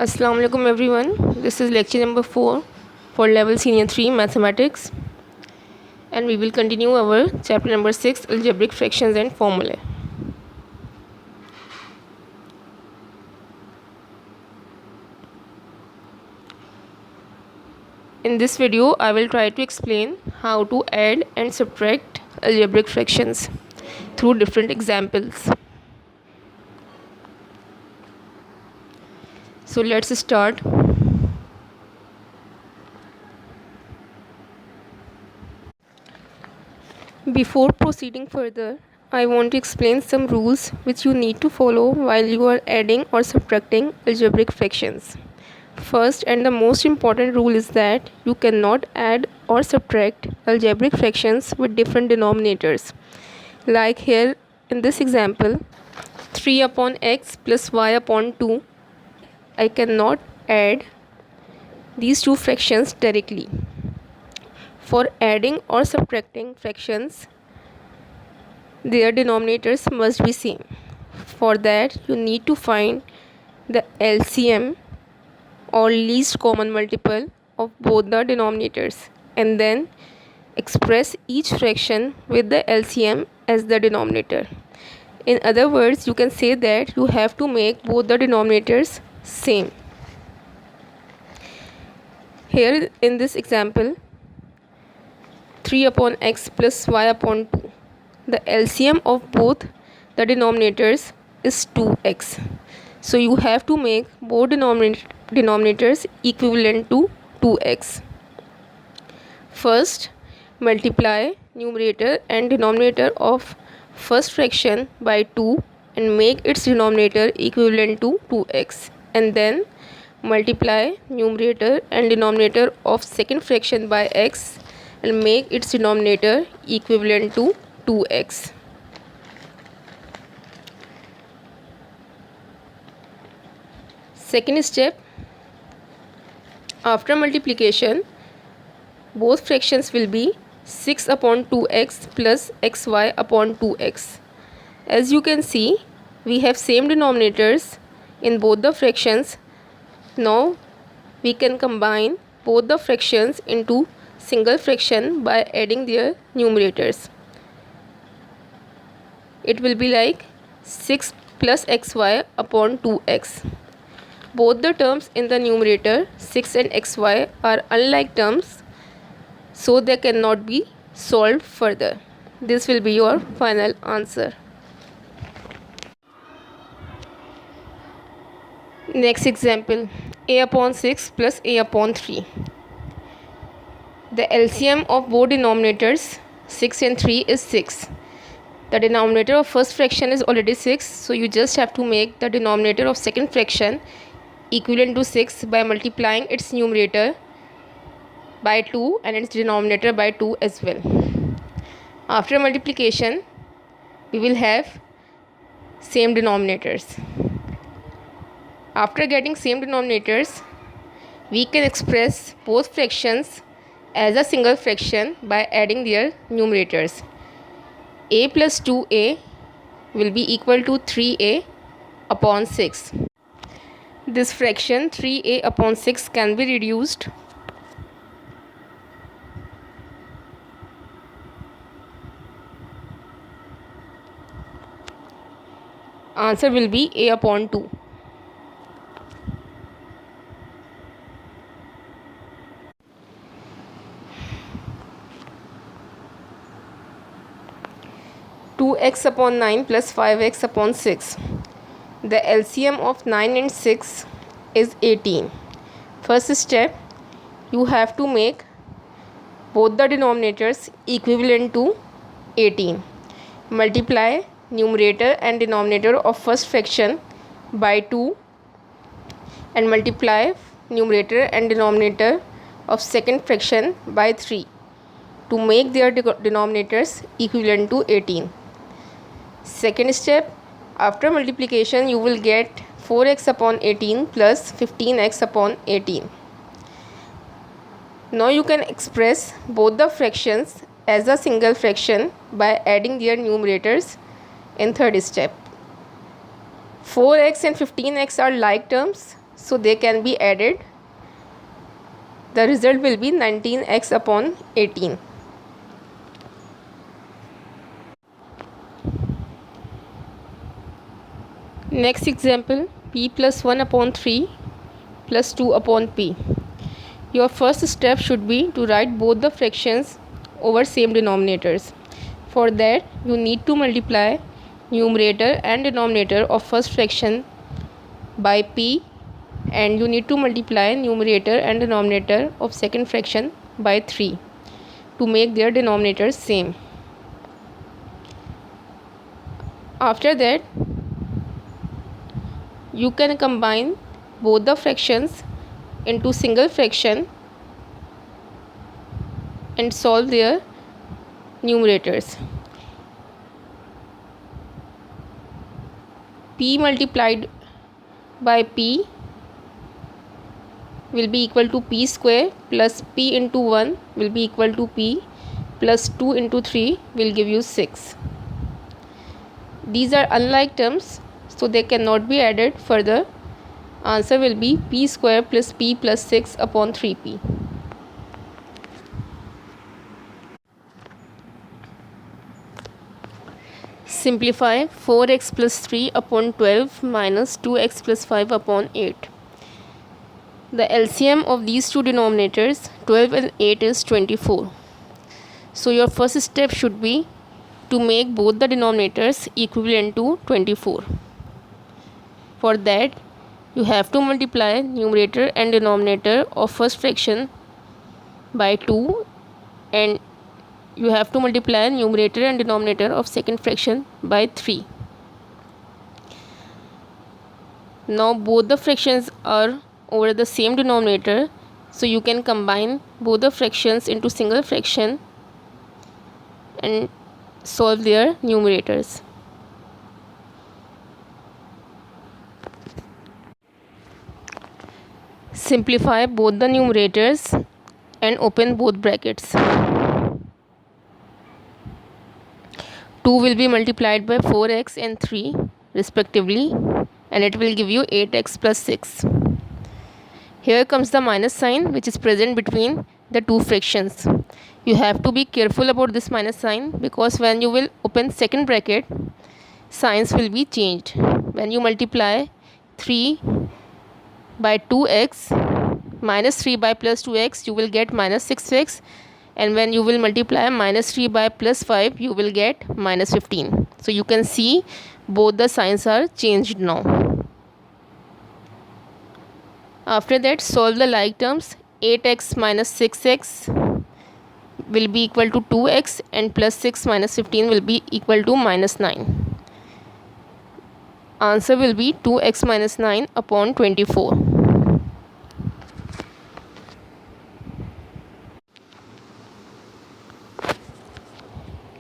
Assalamu alaikum everyone. This is lecture number 4 for level senior 3 mathematics, and we will continue our chapter number 6 algebraic fractions and formulae. In this video I will try to explain how to add and subtract algebraic fractions through different examples. So let's start. Before proceeding further, I want to explain some rules which you need to follow while you are adding or subtracting algebraic fractions. First and the most important rule is that you cannot add or subtract algebraic fractions with different denominators. Like here in this example, 3 upon x plus y upon 2. I cannot add these two fractions directly. For adding or subtracting fractions, their denominators must be same. For that, you need to find the LCM or least common multiple of both the denominators and then express each fraction with the LCM as the denominator. In other words, you can say that you have to make both the denominators same. Here in this example, 3 upon x plus y upon 2. The LCM of both the denominators is 2x. So you have to make both denominators equivalent to 2x. First, multiply numerator and denominator of first fraction by 2 and make its denominator equivalent to 2x. And then multiply numerator and denominator of second fraction by x and make its denominator equivalent to 2x. Second step, after multiplication, both fractions will be 6 upon 2x plus xy upon 2x. As you can see, we have same denominators in both the fractions. Now we can combine both the fractions into single fraction by adding their numerators. It will be like 6 plus xy upon 2x. Both the terms in the numerator 6 and xy are unlike terms, so they cannot be solved further. This will be your final answer. Next example, a upon 6 plus a upon 3. The LCM of both denominators 6 and 3 is 6. The denominator of first fraction is already 6, so you just have to make the denominator of second fraction equivalent to 6 by multiplying its numerator by 2 and its denominator by 2 as well. After multiplication, we will have same denominators. After getting same denominators, we can express both fractions as a single fraction by adding their numerators. A plus 2a will be equal to 3a upon 6. This fraction 3a upon 6 can be reduced. Answer will be a upon 2. Two x upon 9 plus 5x upon 6. The LCM of 9 and 6 is 18. First step, you have to make both the denominators equivalent to 18. Multiply numerator and denominator of first fraction by 2 and multiply numerator and denominator of second fraction by 3 to make their denominators equivalent to 18. Second step, after multiplication you will get 4x upon 18 plus 15x upon 18. Now you can express both the fractions as a single fraction by adding their numerators in third step. 4x and 15x are like terms, so they can be added. The result will be 19x upon 18. Next example, p plus 1 upon 3 plus 2 upon p. Your first step should be to write both the fractions over same denominators. For that, you need to multiply numerator and denominator of first fraction by p, and you need to multiply numerator and denominator of second fraction by 3 to make their denominators same. After that, you can combine both the fractions into single fraction and solve their numerators. P multiplied by p will be equal to p square plus p into 1 will be equal to p plus 2 into 3 will give you 6. These are unlike terms, so they cannot be added further. Answer will be p square plus p plus 6 upon 3p. Simplify 4x plus 3 upon 12 minus 2x plus 5 upon 8. The LCM of these two denominators, 12 and 8, is 24. So your first step should be to make both the denominators equivalent to 24. For that, you have to multiply numerator and denominator of first fraction by 2, and you have to multiply numerator and denominator of second fraction by 3. Now both the fractions are over the same denominator, so you can combine both the fractions into single fraction and solve their numerators. Simplify both the numerators and open both brackets. 2 will be multiplied by 4x and 3 respectively, and it will give you 8x plus 6. Here comes the minus sign, which is present between the two fractions. You have to be careful about this minus sign, because when you will open second bracket, signs will be changed. When you multiply 3 by 2x minus 3 by plus 2x, you will get minus 6x, and when you will multiply minus 3 by plus 5, you will get minus 15. So you can see both the signs are changed now. After that, solve the like terms. 8x minus 6x will be equal to 2x, and plus 6 minus 15 will be equal to minus 9. Answer will be 2x minus 9 upon 24.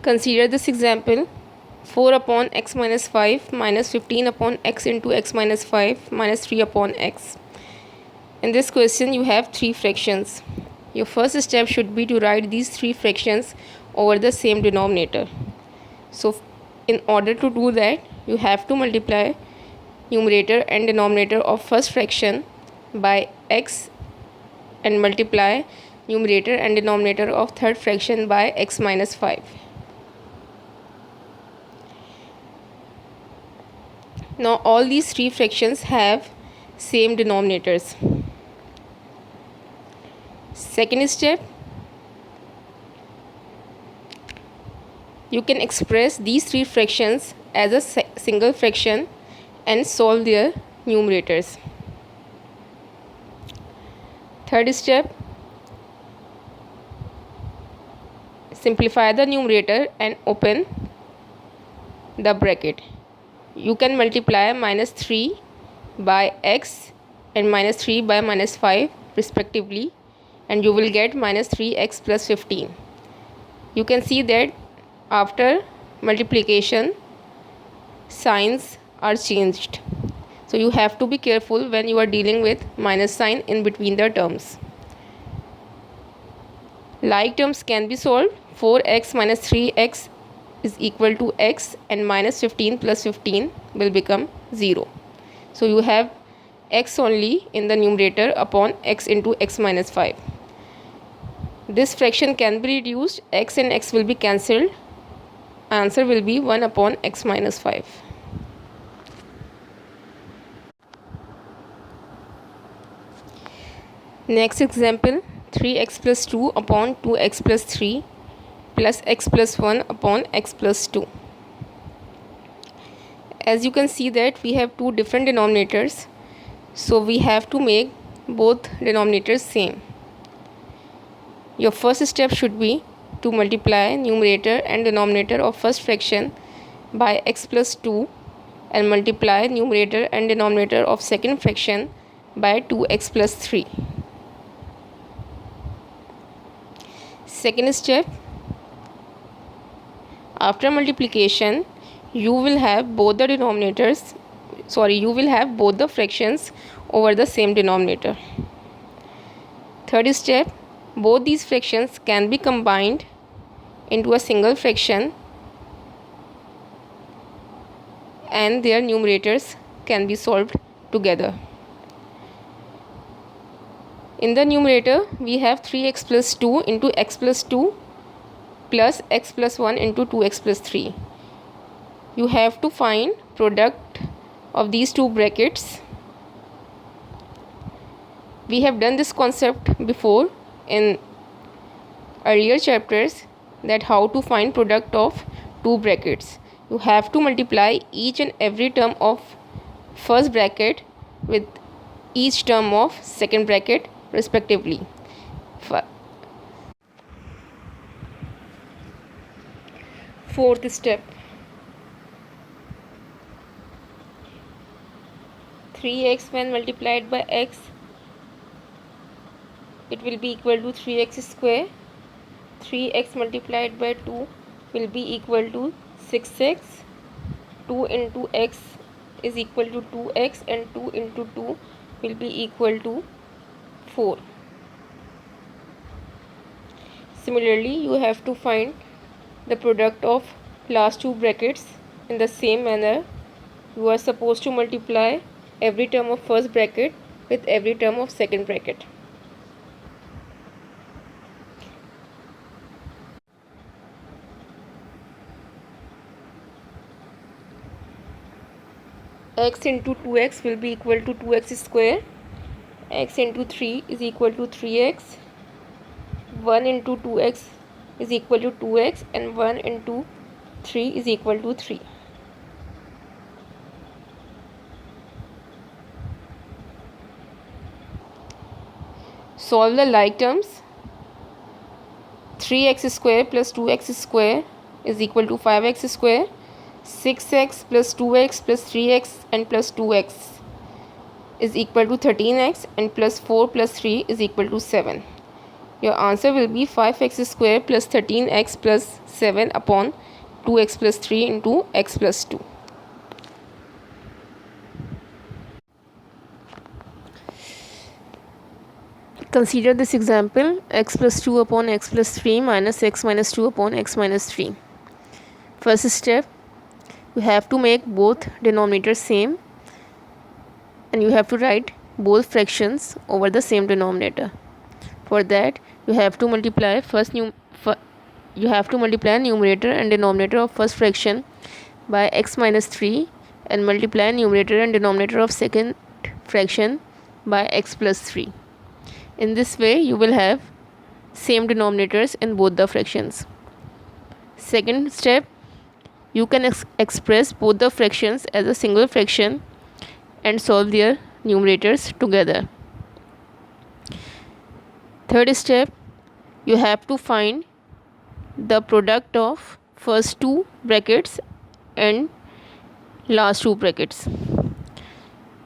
Consider this example. 4 upon x minus 5 minus 15 upon x into x minus 5 minus 3 upon x. In this question, you have three fractions. Your first step should be to write these three fractions over the same denominator. So in order to do that, you have to multiply numerator and denominator of first fraction by x, and multiply numerator and denominator of third fraction by x minus 5. Now all these three fractions have same denominators. Second step, you can express these three fractions as a single fraction and solve their numerators. Third step, simplify the numerator and open the bracket. You can multiply minus 3 by x and minus 3 by minus 5 respectively, and you will get minus 3x plus 15. You can see that after multiplication, signs are changed. So you have to be careful when you are dealing with minus sign in between the terms. Like terms can be solved. 4x minus 3x is equal to x, and minus 15 plus 15 will become 0. So you have x only in the numerator upon x into x minus 5. This fraction can be reduced, x and x will be cancelled. Answer will be 1 upon x minus 5. Next example, 3x plus 2 upon 2x plus 3 plus x plus 1 upon x plus 2. As you can see that we have two different denominators, so we have to make both denominators same. Your first step should be to multiply numerator and denominator of first fraction by x plus 2 and multiply numerator and denominator of second fraction by 2x plus 3. Second step, after multiplication you will have both the fractions over the same denominator. Third step, both these fractions can be combined into a single fraction and their numerators can be solved together. In the numerator we have 3x plus 2 into x plus 2 plus x plus 1 into 2x plus 3. You have to find product of these two brackets. We have done this concept before in earlier chapters, that how to find product of two brackets. You have to multiply each and every term of first bracket with each term of second bracket respectively. Fourth step, 3x when multiplied by x, it will be equal to 3x square. 3x multiplied by 2 will be equal to 6x. 2 into x is equal to 2x and 2 into 2 will be equal to 4. Similarly, you have to find the product of last two brackets in the same manner. You are supposed to multiply every term of first bracket with every term of second bracket. X into 2x will be equal to 2x square. X into 3 is equal to 3x. 1 into 2x is equal to 2x and 1 into 3 is equal to 3. Solve the like terms. 3x square plus 2x square is equal to 5x square. 6x plus 2x plus 3x and plus 2x is equal to 13x and plus 4 plus 3 is equal to 7. Your answer will be 5x square plus 13x plus 7 upon 2x plus 3 into x plus 2. Consider this example, x plus 2 upon x plus 3 minus x minus 2 upon x minus 3. First step, you have to make both denominators same and you have to write both fractions over the same denominator. For that, you have to multiply numerator and denominator of first fraction by x minus 3 and multiply numerator and denominator of second fraction by x plus 3. In this way, you will have same denominators in both the fractions. Second step, you can express both the fractions as a single fraction and solve their numerators together. Third step, you have to find the product of first two brackets and last two brackets.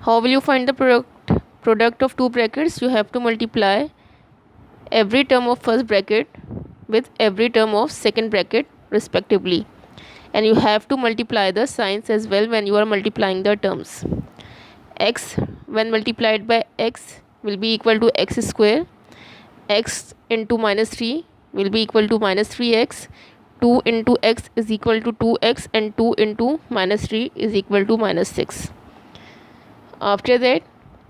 How will you find the product of two brackets? You have to multiply every term of first bracket with every term of second bracket respectively, and you have to multiply the signs as well when you are multiplying the terms. X when multiplied by x will be equal to x square. X into minus 3 will be equal to minus 3x. 2 into x is equal to 2x and 2 into minus 3 is equal to minus 6. After that,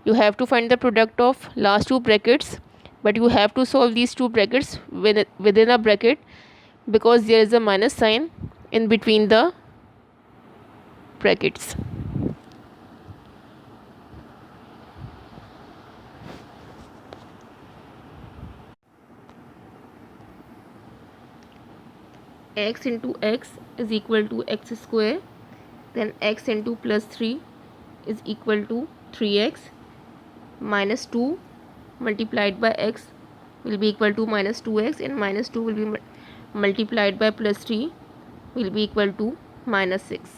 You have to find the product of last two brackets, but you have to solve these two brackets within a bracket, because there is a minus sign in between the brackets. X into x is equal to x square, then x into plus 3 is equal to 3x, minus 2 multiplied by x will be equal to minus 2x, and minus 2 will be multiplied by plus 3 will be equal to minus 6.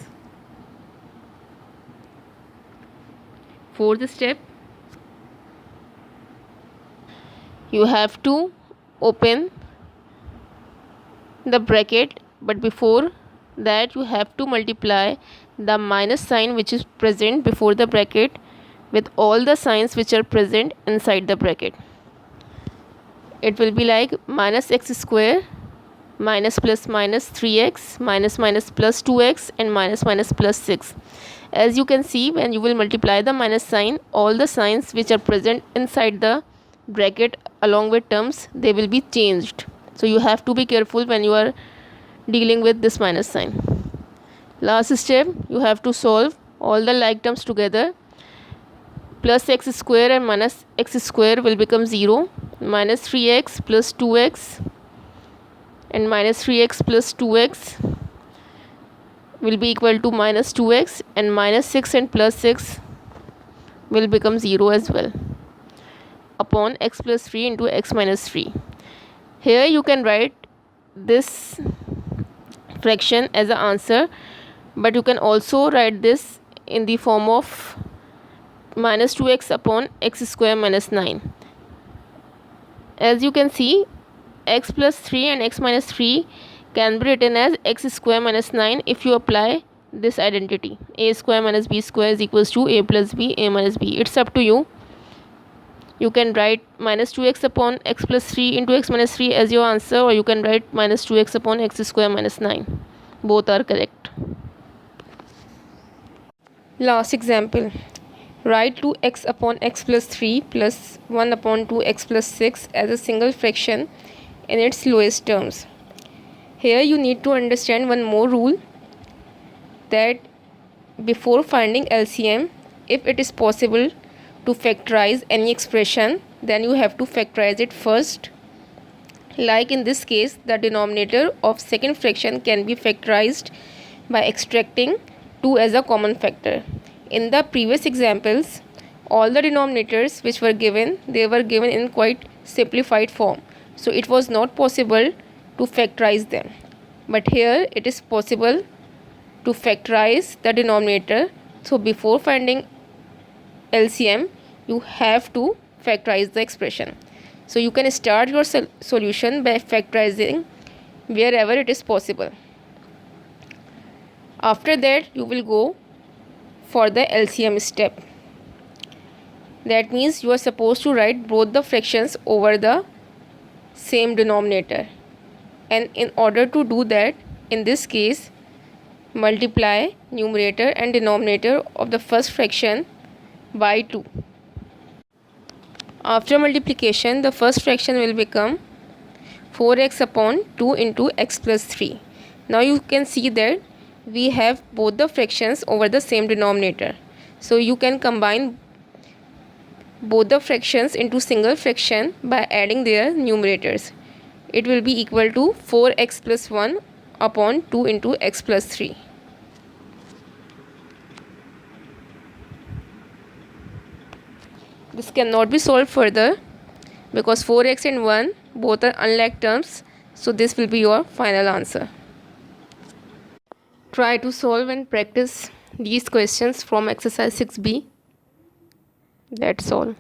Fourth step, you have to open the bracket, but before that you have to multiply the minus sign which is present before the bracket with all the signs which are present inside the bracket. It will be like minus x square, minus plus minus 3x, minus minus plus 2x, and minus minus plus 6. As you can see, when you will multiply the minus sign, all the signs which are present inside the bracket along with terms, they will be changed. So you have to be careful when you are dealing with this minus sign. Last step, you have to solve all the like terms together. Plus x square and minus x square will become 0. Minus 3x plus 2x and minus 3x plus 2x will be equal to minus 2x, and minus 6 and plus 6 will become 0 as well, upon x plus 3 into x minus 3. Here you can write this fraction as an answer, but you can also write this in the form of minus 2x upon x square minus 9. As you can see, x plus 3 and x minus 3 can be written as x square minus 9 if you apply this identity. A square minus b square is equals to a plus b, a minus b. It's up to you. You can write minus 2x upon x plus 3 into x minus 3 as your answer, or you can write minus 2x upon x square minus 9. Both are correct. Last example. Write 2x upon x plus 3 plus 1 upon 2x plus 6 as a single fraction in its lowest terms. Here you need to understand one more rule, that before finding LCM, if it is possible to factorize any expression, then you have to factorize it first. Like in this case, the denominator of second fraction can be factorized by extracting 2 as a common factor. In the previous examples, all the denominators which were given, they were given in quite simplified form, so it was not possible to factorize them. But here it is possible to factorize the denominator. So before finding LCM, you have to factorize the expression. So you can start your solution by factorizing wherever it is possible. After that, you will go for the LCM step. That means you are supposed to write both the fractions over the same denominator, and in order to do that, in this case, multiply numerator and denominator of the first fraction by 2. After multiplication, the first fraction will become 4x upon 2 into x plus 3. Now you can see that we have both the fractions over the same denominator. So you can combine both the fractions into single fraction by adding their numerators. It will be equal to 4x plus 1 upon 2 into x plus 3. This cannot be solved further because 4x and 1 both are unlike terms, so this will be your final answer. Try to solve and practice these questions from exercise 6b. That's all.